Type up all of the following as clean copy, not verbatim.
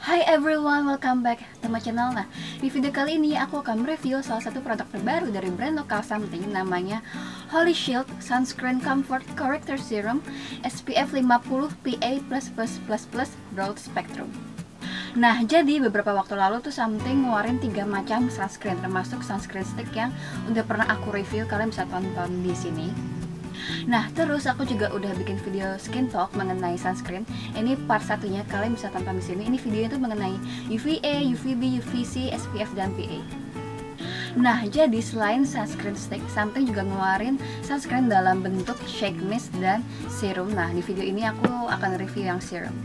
Hi everyone, welcome back to my channel. Nah, di video kali ini aku akan mereview salah satu produk terbaru dari brand lokal something namanya Holy Shield Sunscreen Comfort Corrector Serum SPF 50 PA+++ Broad Spectrum. Nah, jadi beberapa waktu lalu tuh something ngeluarin 3 macam sunscreen, termasuk sunscreen stick yang udah pernah aku review, kalian bisa tonton di sini. Nah, terus aku juga udah bikin video skin talk mengenai sunscreen. Ini part satunya, kalian bisa tonton di sini. Ini videonya tuh mengenai UVA, UVB, UVC, SPF dan PA. Nah, jadi selain sunscreen stick, something juga ngeluarin sunscreen dalam bentuk shake mist dan serum. Nah, di video ini aku akan review yang serum.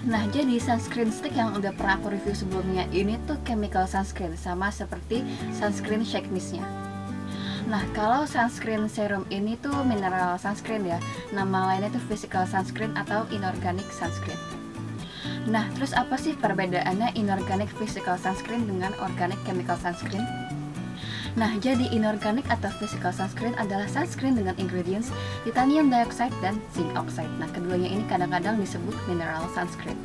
Nah, jadi sunscreen stick yang udah pernah aku review sebelumnya ini tuh chemical sunscreen, sama seperti sunscreen shake mistnya. Nah, kalau sunscreen serum ini tuh mineral sunscreen ya. Nama lainnya tuh physical sunscreen atau inorganic sunscreen. Nah, terus apa sih perbedaannya inorganic physical sunscreen dengan organic chemical sunscreen? Nah, jadi inorganic atau physical sunscreen adalah sunscreen dengan ingredients titanium dioxide dan zinc oxide. Nah, keduanya ini kadang-kadang disebut mineral sunscreen.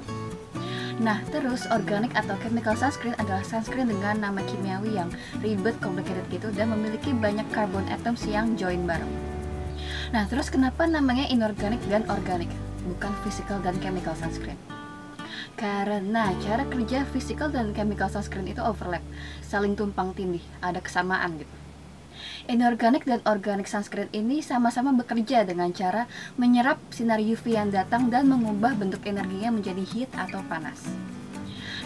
Nah, terus organic atau chemical sunscreen adalah sunscreen dengan nama kimiawi yang ribet, complicated gitu, dan memiliki banyak carbon atoms yang join bareng. Nah, terus kenapa namanya inorganic dan organic, bukan physical dan chemical sunscreen? Karena cara kerja physical dan chemical sunscreen itu overlap, saling tumpang tindih, ada kesamaan gitu. Inorganic dan organic sunscreen ini sama-sama bekerja dengan cara menyerap sinar UV yang datang dan mengubah bentuk energinya menjadi heat atau panas.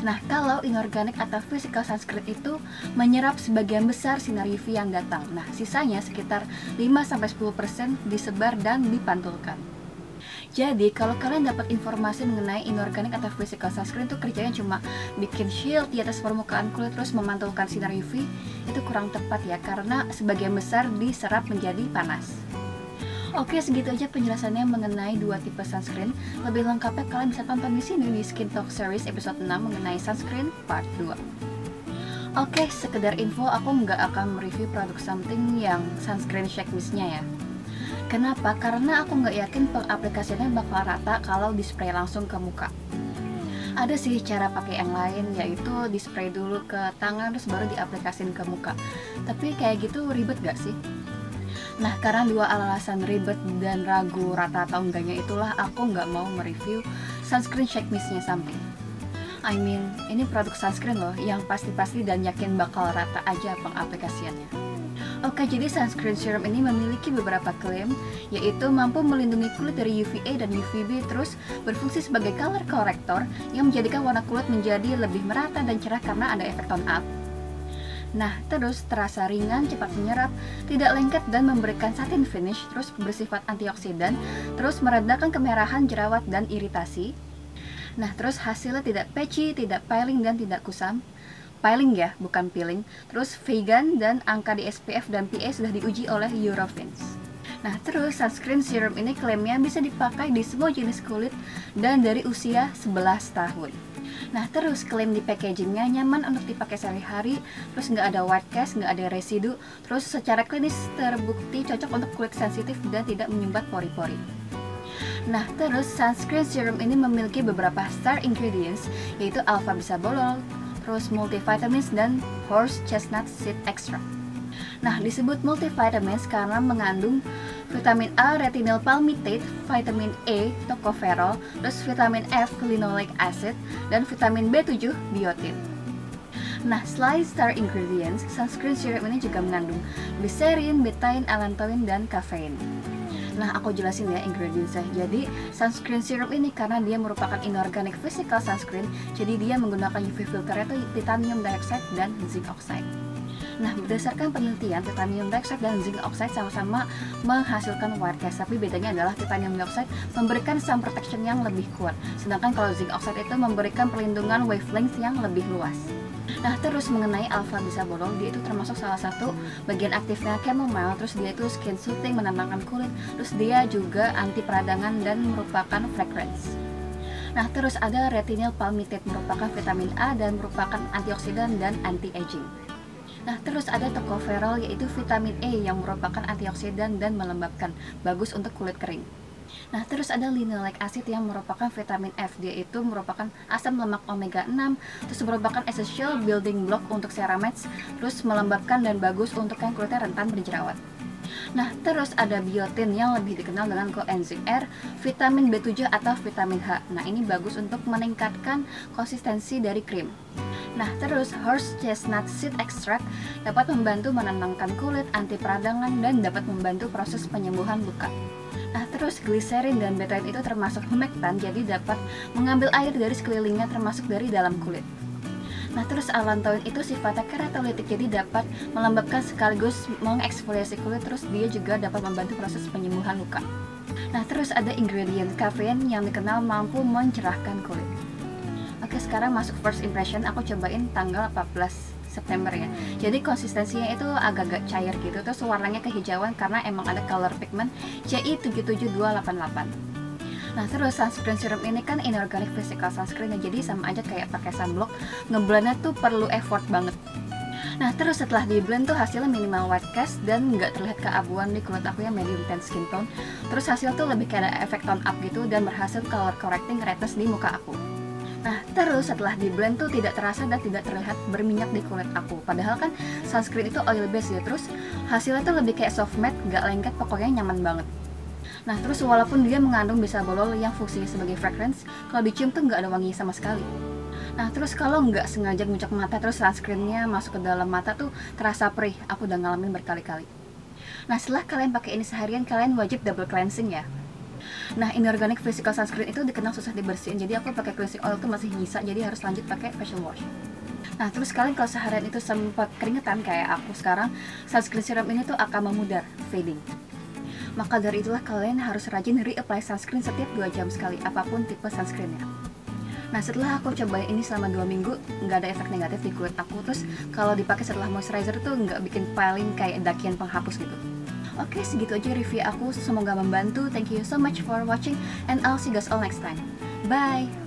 Nah, kalau inorganic atau physical sunscreen itu menyerap sebagian besar sinar UV yang datang. Nah, sisanya sekitar 5-10% disebar dan dipantulkan. Jadi, kalau kalian dapat informasi mengenai inorganic atau physical sunscreen itu kerjanya cuma bikin shield di atas permukaan kulit terus memantulkan sinar UV, itu kurang tepat ya, karena sebagian besar diserap menjadi panas. Oke, segitu aja penjelasannya mengenai dua tipe sunscreen. Lebih lengkapnya kalian bisa tonton di sini di Skin Talk Series episode 6 mengenai sunscreen part 2. Oke, sekedar info, aku nggak akan mereview produk something yang sunscreen shake mist-nya ya. Kenapa? Karena aku nggak yakin pengaplikasiannya bakal rata kalau di spray langsung ke muka. Ada sih cara pakai yang lain, yaitu di spray dulu ke tangan terus baru diaplikasin ke muka. Tapi kayak gitu ribet gak sih? Nah, karena dua alasan ribet dan ragu rata atau enggaknya itulah aku nggak mau mereview sunscreen shake mist-nya something. I mean, ini produk sunscreen loh yang pasti-pasti dan yakin bakal rata aja pengaplikasiannya. Oke, jadi sunscreen serum ini memiliki beberapa klaim, yaitu mampu melindungi kulit dari UVA dan UVB, terus berfungsi sebagai color corrector yang menjadikan warna kulit menjadi lebih merata dan cerah karena ada efek tone up. Nah, terus terasa ringan, cepat menyerap, tidak lengket dan memberikan satin finish, terus bersifat antioksidan, terus meredakan kemerahan, jerawat, dan iritasi. Nah, terus hasilnya tidak patchy, tidak peeling, dan tidak kusam. Peeling ya, bukan peeling. Terus vegan dan angka di SPF dan PA sudah diuji oleh Eurofins. Nah, terus sunscreen serum ini klaimnya bisa dipakai di semua jenis kulit dan dari usia 11 tahun. Nah, terus klaim di packagingnya nyaman untuk dipakai sehari-hari, terus nggak ada white cast, nggak ada residu, terus secara klinis terbukti cocok untuk kulit sensitif dan tidak menyumbat pori-pori. Nah, terus sunscreen serum ini memiliki beberapa star ingredients, yaitu alpha bisabolol, terus multivitamins dan horse chestnut seed extract. Nah, disebut multivitamins karena mengandung vitamin A retinoyl palmitate, vitamin E tocopherol, terus vitamin F linoleic acid, dan vitamin B7 biotin. Nah, selain star ingredients, sunscreen serum ini juga mengandung glycerin, betaine, allantoin, dan kafein. Nah, aku jelasin ya ingredientsnya. Jadi, sunscreen serum ini karena dia merupakan inorganic physical sunscreen, jadi dia menggunakan UV filternya itu titanium dioxide dan zinc oxide. Nah, berdasarkan penelitian, titanium dioxide dan zinc oxide sama-sama menghasilkan white cast, tapi bedanya adalah titanium dioxide memberikan sun protection yang lebih kuat, sedangkan kalau zinc oxide itu memberikan perlindungan wavelength yang lebih luas. Nah, terus mengenai alpha bisabolol, dia itu termasuk salah satu bagian aktifnya chamomile, terus dia itu skin soothing, menenangkan kulit, terus dia juga anti peradangan dan merupakan fragrance. Nah, terus ada retinoyl palmitate, merupakan vitamin A dan merupakan antioksidan dan anti-aging. Nah, terus ada tocopherol, yaitu vitamin E yang merupakan antioksidan dan melembabkan, bagus untuk kulit kering. Nah, terus ada linoleic acid yang merupakan vitamin F. Dia itu merupakan asam lemak omega 6, terus merupakan essential building block untuk ceramides, terus melembabkan dan bagus untuk yang kulitnya rentan berjerawat. Nah, terus ada biotin yang lebih dikenal dengan coenzyme R, vitamin B7 atau vitamin H. Nah, ini bagus untuk meningkatkan konsistensi dari krim. Nah, terus horse chestnut seed extract dapat membantu menenangkan kulit, anti peradangan, dan dapat membantu proses penyembuhan luka. Nah, terus gliserin dan betaine itu termasuk humectant, jadi dapat mengambil air dari sekelilingnya termasuk dari dalam kulit. Nah, terus allantoin itu sifatnya keratolitik, jadi dapat melembabkan sekaligus mengeksfoliasi kulit, terus dia juga dapat membantu proses penyembuhan luka. Nah, terus ada ingredient kafein yang dikenal mampu mencerahkan kulit. Oke, sekarang masuk first impression, aku cobain tanggal 14 September ya. Jadi konsistensinya itu agak-agak cair gitu, terus warnanya kehijauan karena emang ada color pigment CI77288. Nah, terus sunscreen serum ini kan inorganic physical sunscreen ya, jadi sama aja kayak pakai sunblock, ngeblendnya tuh perlu effort banget. Nah, terus setelah di blend tuh hasilnya minimal white cast dan nggak terlihat keabuan di kulit aku yang medium tan skin tone. Terus hasil tuh lebih kayak ada efek tone up gitu dan berhasil color correcting redness di muka aku. Nah, terus setelah di blend tuh tidak terasa dan tidak terlihat berminyak di kulit aku. Padahal kan sunscreen itu oil base ya, terus hasilnya tuh lebih kayak soft matte, gak lengket, pokoknya nyaman banget. Nah, terus walaupun dia mengandung bisabolol yang fungsinya sebagai fragrance, kalau dicium tuh gak ada wangi sama sekali. Nah, terus kalau nggak sengaja ngucek mata terus sunscreennya masuk ke dalam mata tuh terasa perih. Aku udah ngalamin berkali-kali. Nah, setelah kalian pakai ini seharian, kalian wajib double cleansing ya. Nah, inorganic physical sunscreen itu dikenal susah dibersihin, jadi aku pakai cleansing oil tuh masih nyisa, jadi harus lanjut pakai facial wash. Nah, terus kalian kalau seharian itu sempat keringetan kayak aku sekarang, sunscreen serum ini tuh akan memudar fading. Maka dari itulah kalian harus rajin reapply sunscreen setiap 2 jam sekali, apapun tipe sunscreennya. Nah, setelah aku cobain ini selama 2 minggu, nggak ada efek negatif di kulit aku. Terus kalau dipakai setelah moisturizer tuh nggak bikin peeling kayak dakian penghapus gitu. Oke, segitu aja review aku, semoga membantu. Thank you so much for watching and I'll see you guys all next time. Bye!